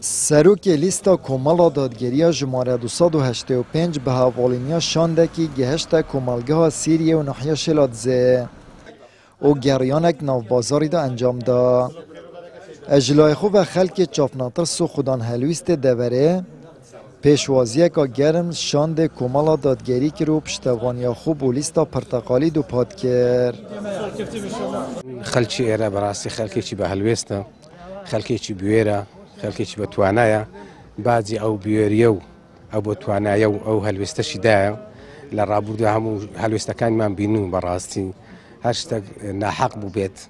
سروک لیستا کمالا دادگیری جماره 285 به حوالینیا شانده که گهشت کمالگاه سیریه و ناحیه شلادزه او گریانک ناو بازاری دا انجام دا. اجلای خوب و خلک چافناتر سو خودان هلویست دوره پیشوازیه که گرم شانده کمالا دادگیری که رو پشتوانیا خوب و لیستا پرتقالی دو پاد کرد. خلچی ایره براستی خلکی چی به هلویستا، خلکی چی بیویره، خلکی چی به توانایه، بعضی او بیوریو او به توانایه او هلویستشی ده لرابود همو هلویستکان من بینو براستی هشتگ ناحق بوبیت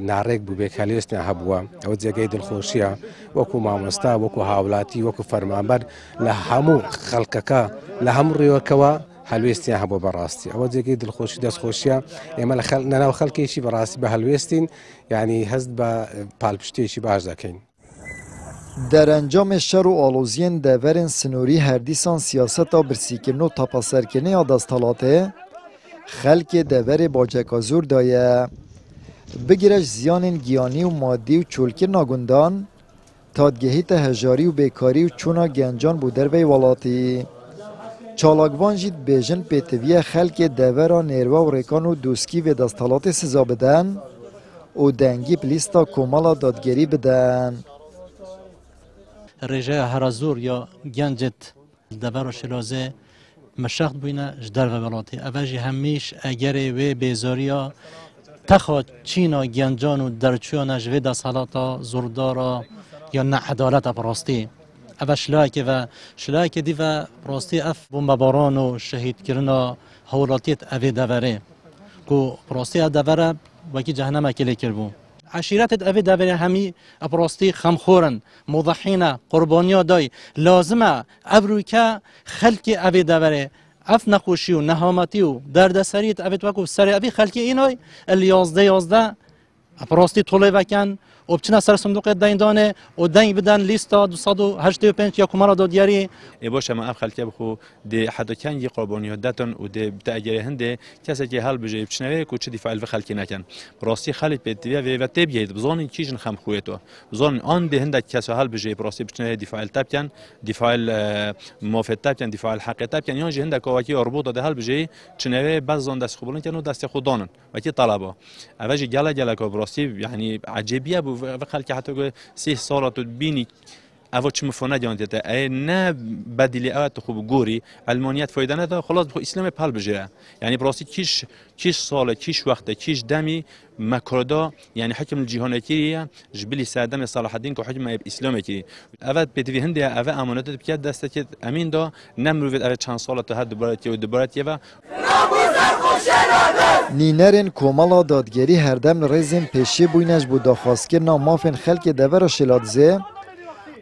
نارێک بوو بێک هەلوێستیان هەبووە ئەوە جێگەی دڵخۆشیە وەکو مامۆستا وەکو هاوڵاتی وەکو فەرمانبەر لە هەموو خەڵکەکە لە هەموو ڕێوەکەوە هەلوێستیان هەبووە بەڕاستی ئەوە جێگەی دڵخۆشی دەستخۆشیە ئێمە لەناو خەڵکێکی بەڕاستی بە هەلوێستین یعنی هەست بە پاڵپشتێکی باش دەکەین. درانجام شر و آلوزین دورن سنوری هر دیسان سیاست و برسیکرن و تپاسرکنی دستالاته خلک دور باجکازور دایه بگیرش زیان گیانی و مادی و چولکر ناگندان تادگهیت هجاری و بیکاری و چونا گنجان بودر وی ولاتی چالاگوان جید بیجن پیتوی خلک دورا نیروا و ریکان و دوسکی و دستالات سزا بدن و دنگی پلیستا کمالا دادگیری بدن. رجاء هرزور یا گنجت دور و شلازه مشخص بینه جدر و ولاتی اوجی همیش اگر و بیزاریا تخواد چینا گنجان و درچوانش و دستالات زوردارا یا نه عدالت براستی اول شلایک دی و براستی اف بمباران و شهید کردن حولاتیت اوی دوره کو براستی دوره وکی جهنم اکلی کربو عشیرت اوی دوره همی براستی خمخورن مضحین قربانیا دای لازمه ابروی که خلق اوی دوره اف نقوشی و نهامتی و دردسریت اوی توکو سر اوی خلقی اینای الیازده براستی طوله وکن و بچنا سر صندوق دایندانه و داین بدن لیستا 285 یا کمارا دادیاری باشه ما اف خلقی بخو دی حدا کنگی قربانیات داتن و دی بتاجر هنده کسی که حال بجای بچنوی کوچه دفاع الف خلقی نکن براستی خالد بیتوی و تبیید بزنین کیجن خم خویتو بزنین آن ده هنده کسی حال بجای براستی بچنوی دفاع التبکن دفاع موافق تبکن دفاع الحق تبکن یا هنده کواکی اربوط ده حال بجای چنوی بعضان دست خوبلن کنو دست خودانن وکی طلبه اوجی جلا که براستی یعنی عجیبیه و خلک حتی 3 سال تو بینی اول چه مفهوم ندیانده ای نه بدیلی اوت خوب گوری علمانیت فایده نداره خلاص بخو اسلام پال بجره یعنی براستی کیش سال کیش وقت کیش دمی مکردا یعنی حکم الجهانیه جبلی سادم صلاح الدین که حکم اسلامی کی اول بدوی هنده اول امانت بکرد دسته که امین دا نمروید اول چند سال تا هد دوباره و نینرین کمالا دادگیری هر دم ریزن پیشی بوینش بود داخواست کرد مافن خلک دور شلادزه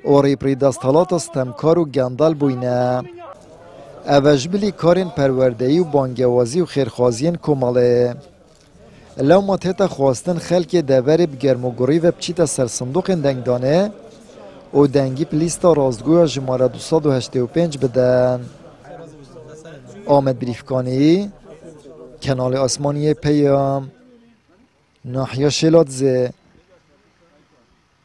و ریپری دستالات استمکار و گندل بوینه اوجبلی کارین پروردهی و بانگوازی و خیرخوازین کماله لو ما تیتا خواستن خلک دور بگرم و گری و بچیتا سر صندوق دنگدانه و دنگی پلیستا رازگوی جماره 285 بدن. آمد بریفکانی کانال آسمانی پیام ناحیه شلادزه